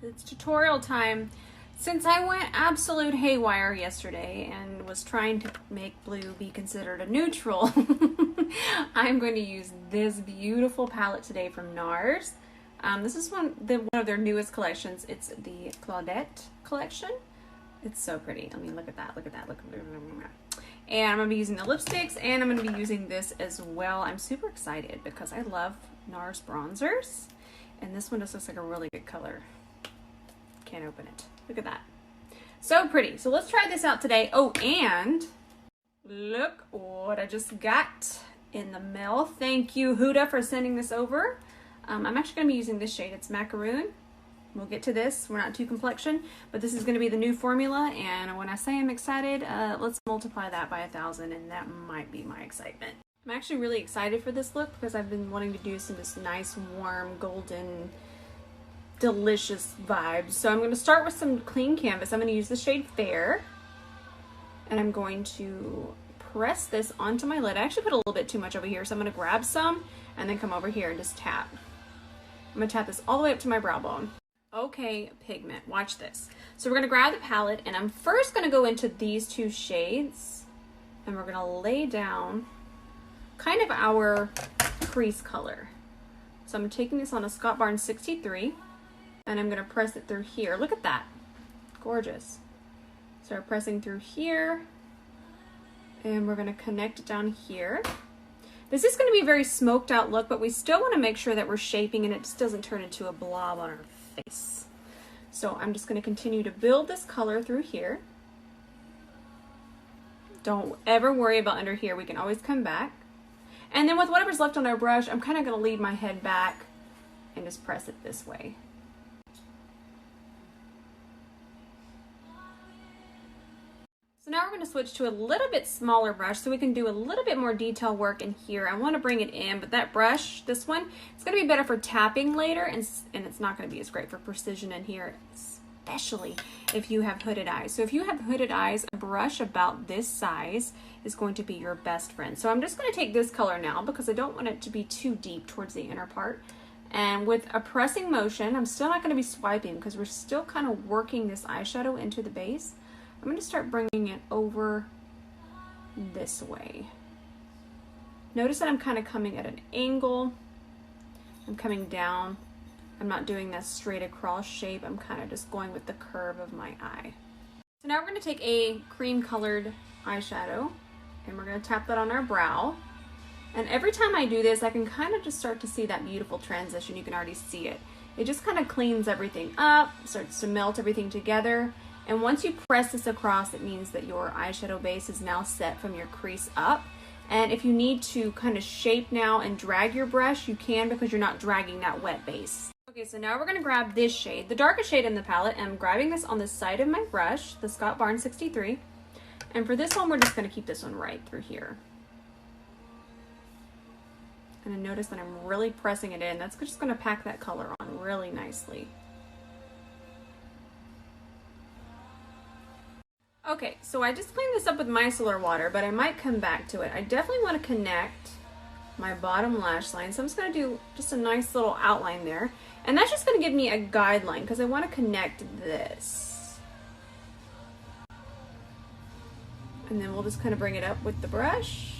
It's tutorial time. Since I went absolute haywire yesterday and was trying to make blue be considered a neutral, I'm going to use this beautiful palette today from NARS. This is one of their newest collections. It's the Claudette collection. It's so pretty. I mean, look at that, look at that, look at that. And I'm going to be using the lipsticks, and I'm going to be using this as well. I'm super excited because I love NARS bronzers, and this one just looks like a really good color. Can't open it. Look at that. So pretty. So let's try this out today. Oh, and look what I just got in the mail. Thank you, Huda, for sending this over. I'm actually going to be using this shade. It's macaroon. We'll get to this. We're not too complexion, but this is going to be the new formula. And when I say I'm excited, let's multiply that by 1,000, and that might be my excitement. I'm actually really excited for this look because I've been wanting to do this nice, warm, golden, delicious vibes. So I'm going to start with some clean canvas. I'm going to use the shade Fair, and I'm going to press this onto my lid. I actually put a little bit too much over here, so I'm going to grab some and then come over here and just tap. I'm going to tap this all the way up to my brow bone. Okay, pigment, watch this. So we're going to grab the palette, and I'm first going to go into these two shades, and we're going to lay down kind of our crease color. So I'm taking this on a Scott Barnes 63, and I'm going to press it through here. Look at that. Gorgeous. Start pressing through here, and we're going to connect it down here. This is going to be a very smoked out look, but we still want to make sure that we're shaping and it just doesn't turn into a blob on our face. So I'm just going to continue to build this color through here. Don't ever worry about under here. We can always come back. And then with whatever's left on our brush, I'm kind of going to lead my head back and just press it this way. So now we're going to switch to a little bit smaller brush so we can do a little bit more detail work in here. I want to bring it in, but that brush, this one, it's going to be better for tapping later, and it's not going to be as great for precision in here, especially if you have hooded eyes. So if you have hooded eyes, a brush about this size is going to be your best friend. So I'm just going to take this color now because I don't want it to be too deep towards the inner part. And with a pressing motion, I'm still not going to be swiping because we're still kind of working this eyeshadow into the base. I'm going to start bringing it over this way. Notice that I'm kind of coming at an angle. I'm coming down. I'm not doing that straight across shape. I'm kind of just going with the curve of my eye. So now we're going to take a cream colored eyeshadow, and we're going to tap that on our brow. And every time I do this, I can kind of just start to see that beautiful transition. You can already see it. It just kind of cleans everything up, starts to melt everything together. And once you press this across, it means that your eyeshadow base is now set from your crease up. And if you need to kind of shape now and drag your brush, you can, because you're not dragging that wet base. Okay, so now we're going to grab this shade, the darkest shade in the palette, and I'm grabbing this on the side of my brush, the Scott Barnes 63. And for this one, we're just going to keep this one right through here. And I notice that I'm really pressing it in. That's just going to pack that color on really nicely. Okay, so I just cleaned this up with micellar water, but I might come back to it. I definitely want to connect my bottom lash line, so I'm just going to do just a nice little outline there. And that's just going to give me a guideline because I want to connect this. And then we'll just kind of bring it up with the brush.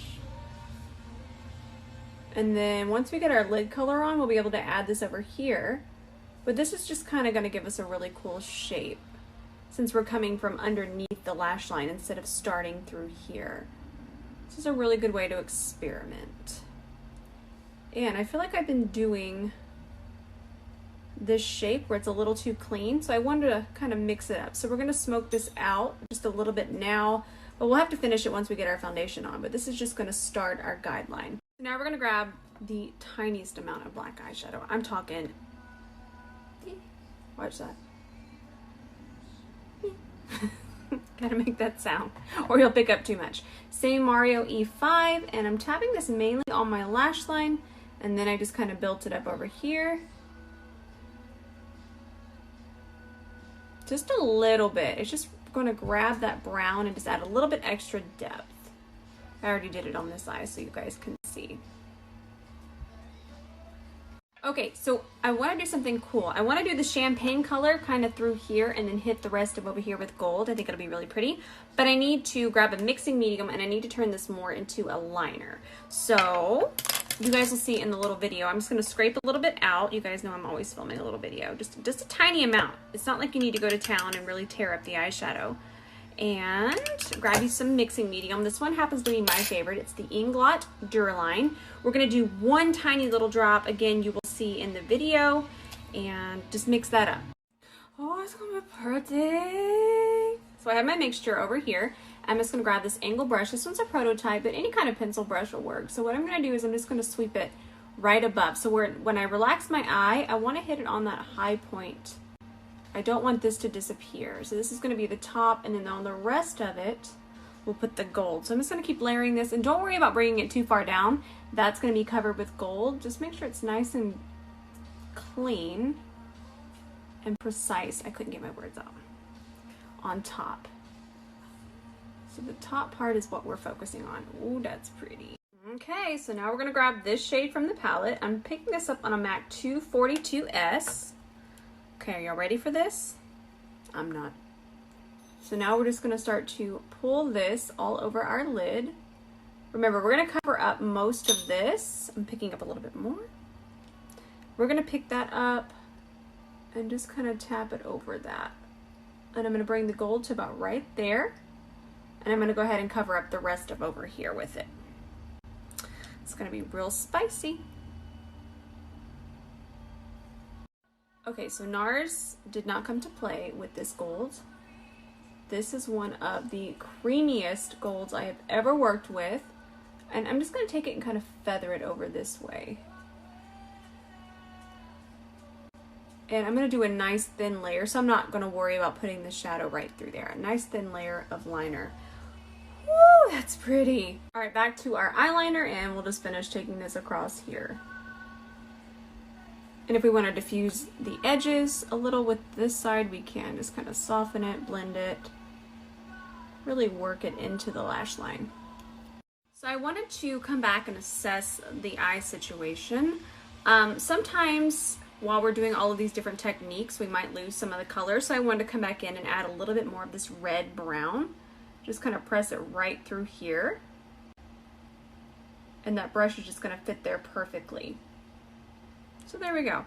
And then once we get our lid color on, we'll be able to add this over here. But this is just kind of going to give us a really cool shape, since we're coming from underneath the lash line instead of starting through here. This is a really good way to experiment. And I feel like I've been doing this shape where it's a little too clean, so I wanted to kind of mix it up. So we're going to smoke this out just a little bit now, but we'll have to finish it once we get our foundation on. But this is just going to start our guideline. So now we're going to grab the tiniest amount of black eyeshadow. I'm talking, watch that. Gotta make that sound or you'll pick up too much. Same Mario E5, and I'm tapping this mainly on my lash line, and then I just kind of built it up over here. Just a little bit. It's just going to grab that brown and just add a little bit extra depth. I already did it on this eye so you guys can see. Okay, so I want to do something cool. I want to do the champagne color kind of through here and then hit the rest of over here with gold. I think it'll be really pretty. But I need to grab a mixing medium and I need to turn this more into a liner. So you guys will see in the little video, I'm just going to scrape a little bit out. You guys know I'm always filming a little video, just a tiny amount. It's not like you need to go to town and really tear up the eyeshadow. And grab you some mixing medium. This one happens to be my favorite. It's the Inglot Duraline. We're going to do one tiny little drop. Again, you will see in the video, and just mix that up. Oh, it's going to be pretty. So I have my mixture over here. I'm just going to grab this angle brush. This one's a prototype, but any kind of pencil brush will work. So what I'm going to do is I'm just going to sweep it right above. So when I relax my eye, I want to hit it on that high point. I don't want this to disappear. So this is going to be the top, and then on the rest of it, we'll put the gold. So I'm just going to keep layering this, and don't worry about bringing it too far down. That's going to be covered with gold. Just make sure it's nice and clean and precise. I couldn't get my words out. On top. So the top part is what we're focusing on. Ooh, that's pretty. Okay, so now we're going to grab this shade from the palette. I'm picking this up on a MAC 242S. Okay, are y'all ready for this? I'm not. So now we're just going to start to pull this all over our lid. Remember, we're going to cover up most of this. I'm picking up a little bit more. We're going to pick that up and just kind of tap it over that. And I'm going to bring the gold to about right there. And I'm going to go ahead and cover up the rest of over here with it. It's going to be real spicy. Okay, so NARS did not come to play with this gold. This is one of the creamiest golds I have ever worked with. And I'm just going to take it and kind of feather it over this way. And I'm going to do a nice thin layer, so I'm not going to worry about putting the shadow right through there. A nice thin layer of liner. Woo, that's pretty. All right, back to our eyeliner, and we'll just finish taking this across here. And if we want to diffuse the edges a little with this side, we can. Just kind of soften it, blend it, really work it into the lash line. So I wanted to come back and assess the eye situation. Sometimes while we're doing all of these different techniques, we might lose some of the color. So I wanted to come back in and add a little bit more of this red brown. Just kind of press it right through here. And that brush is just going to fit there perfectly. So there we go.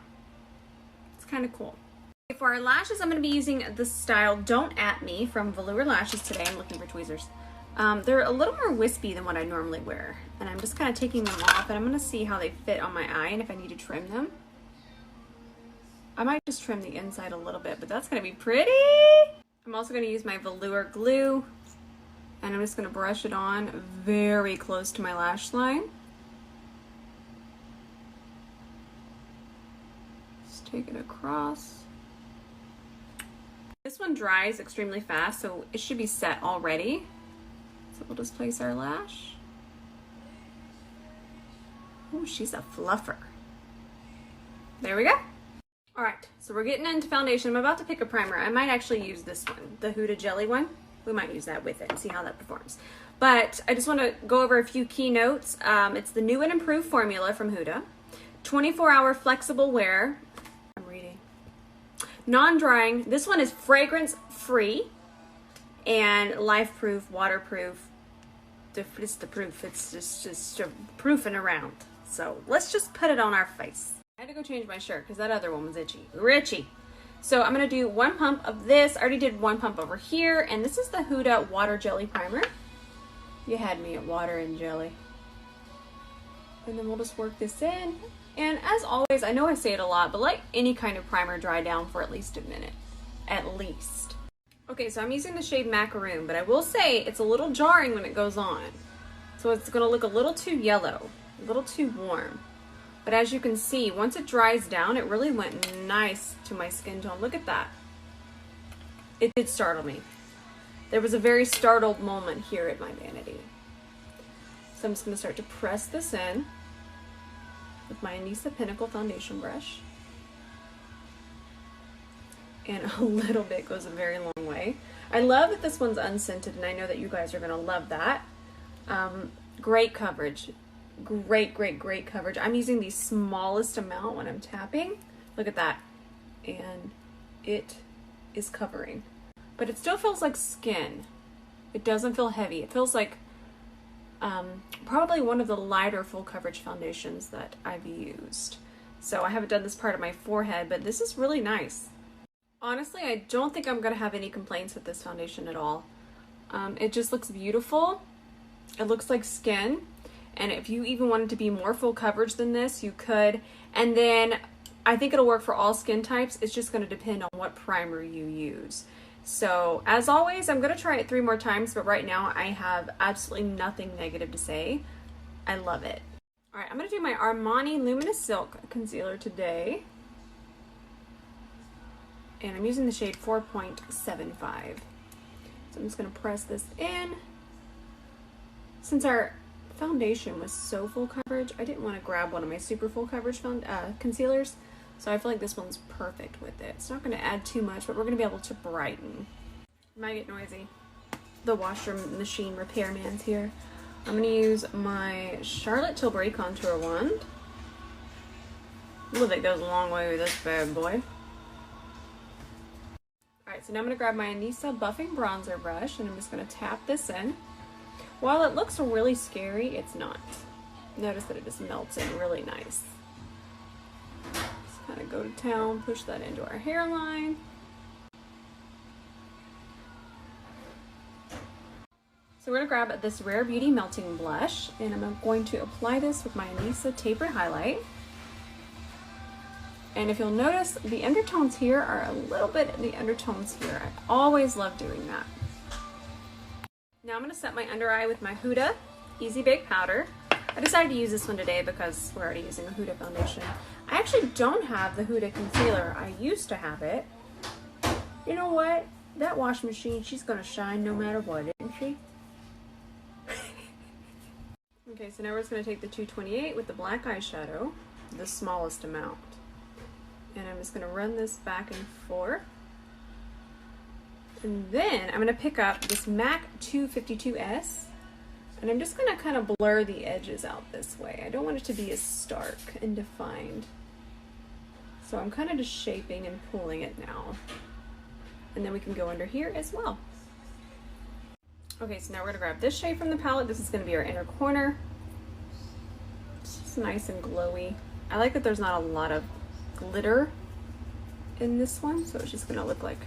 It's kind of cool. For our lashes, I'm going to be using the style Don't At Me from Velour Lashes today. I'm looking for tweezers. They're a little more wispy than what I normally wear. And I'm just kind of taking them off, and I'm going to see how they fit on my eye and if I need to trim them. I might just trim the inside a little bit, but that's going to be pretty. I'm also going to use my velour glue, and I'm just going to brush it on very close to my lash line. Take it across. This one dries extremely fast, so it should be set already. So we'll just place our lash. Oh, she's a fluffer. There we go. All right, so we're getting into foundation. I'm about to pick a primer. I might actually use this one, the Huda Jelly one. We might use that with it and see how that performs. But I just want to go over a few key notes. It's the new and improved formula from Huda. 24-hour flexible wear. I'm reading. Non-drying. This one is fragrance free and life proof, waterproof. It's the proof. It's just proofing around. So let's just put it on our face. I had to go change my shirt because that other one was itchy. Richie. So I'm going to do one pump of this. I already did one pump over here. And this is the Huda Water Jelly Primer. You had me at water and jelly. And then we'll just work this in. And as always, I know I say it a lot, but let any kind of primer dry down for at least a minute. At least. Okay, so I'm using the shade Macaroon, but I will say it's a little jarring when it goes on. So it's going to look a little too yellow, a little too warm. But as you can see, once it dries down, it really went nice to my skin tone. Look at that. It did startle me. There was a very startled moment here at my vanity. So I'm just going to start to press this in with my Anissa Pinnacle foundation brush. And a little bit goes a very long way. I love that this one's unscented, and I know that you guys are going to love that. Great coverage. great, great, great coverage. I'm using the smallest amount when I'm tapping. Look at that. And it is covering. But it still feels like skin. It doesn't feel heavy. It feels like probably one of the lighter full coverage foundations that I've used. So I haven't done this part of my forehead, but this is really nice. Honestly, I don't think I'm going to have any complaints with this foundation at all. It just looks beautiful. It looks like skin. And if you even wanted to be more full coverage than this, you could. And then I think it'll work for all skin types. It's just going to depend on what primer you use. So as always, I'm going to try it 3 more times, but right now I have absolutely nothing negative to say. I love it. All right, I'm going to do my Armani Luminous Silk Concealer today. And I'm using the shade 4.75. So I'm just going to press this in. Since our foundation was so full coverage, I didn't want to grab one of my super full coverage concealers. So I feel like this one's perfect with it. It's not going to add too much, but we're going to be able to brighten. It might get noisy. The washer machine repairman's here. I'm going to use my Charlotte Tilbury Contour Wand. Ooh, that goes a long way with this bad boy. Alright, so now I'm going to grab my Anissa Buffing Bronzer Brush, and I'm just going to tap this in. While it looks really scary, it's not. Notice that it just melts in really nice. Just kind of go to town, push that into our hairline. So we're going to grab this Rare Beauty Melting Blush, and I'm going to apply this with my Anissa Tapered Highlight. And if you'll notice, the undertones here are a little bit the undertones here. I always love doing that. Now I'm going to set my under eye with my Huda Easy Bake Powder. I decided to use this one today because we're already using a Huda foundation. I actually don't have the Huda concealer. I used to have it. You know what? That wash machine, she's going to shine no matter what, isn't she? Okay, so now we're just going to take the 228 with the black eyeshadow, the smallest amount. And I'm just going to run this back and forth. And then I'm going to pick up this MAC 252S, and I'm just going to kind of blur the edges out this way. I don't want it to be as stark and defined. So I'm kind of just shaping and pulling it now. And then we can go under here as well. Okay, so now we're going to grab this shade from the palette. This is going to be our inner corner. It's just nice and glowy. I like that there's not a lot of glitter in this one, so it's just going to look like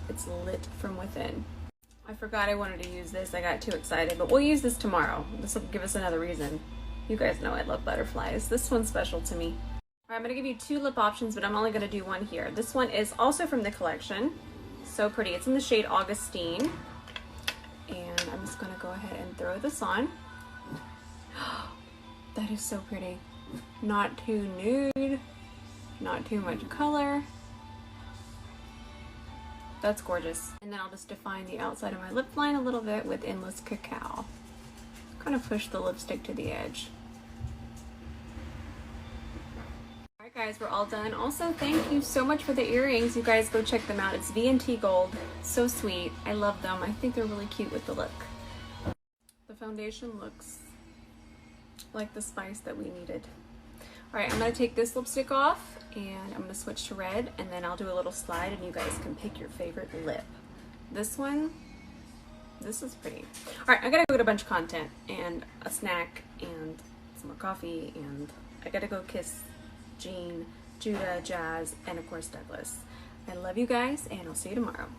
it's lit from within. I forgot I wanted to use this. I got too excited, but we'll use this tomorrow. This will give us another reason. You guys know I love butterflies. This one's special to me. All right, I'm going to give you 2 lip options, but I'm only going to do one here. This one is also from the collection. So pretty. It's in the shade Augustine. And I'm just going to go ahead and throw this on. That is so pretty. Not too nude. Not too much color. That's gorgeous. And then I'll just define the outside of my lip line a little bit with Endless Cacao. Kind of push the lipstick to the edge. Alright guys, we're all done. Also, thank you so much for the earrings. You guys go check them out. It's V&T Gold. So sweet. I love them. I think they're really cute with the look. The foundation looks like the spice that we needed. Alright, I'm going to take this lipstick off, and I'm going to switch to red, and then I'll do a little slide, and you guys can pick your favorite lip. This one, this is pretty. Alright, I gotta go get a bunch of content, and a snack, and some more coffee, and I gotta go kiss Jean, Judah, Jazz, and of course Douglas. I love you guys, and I'll see you tomorrow.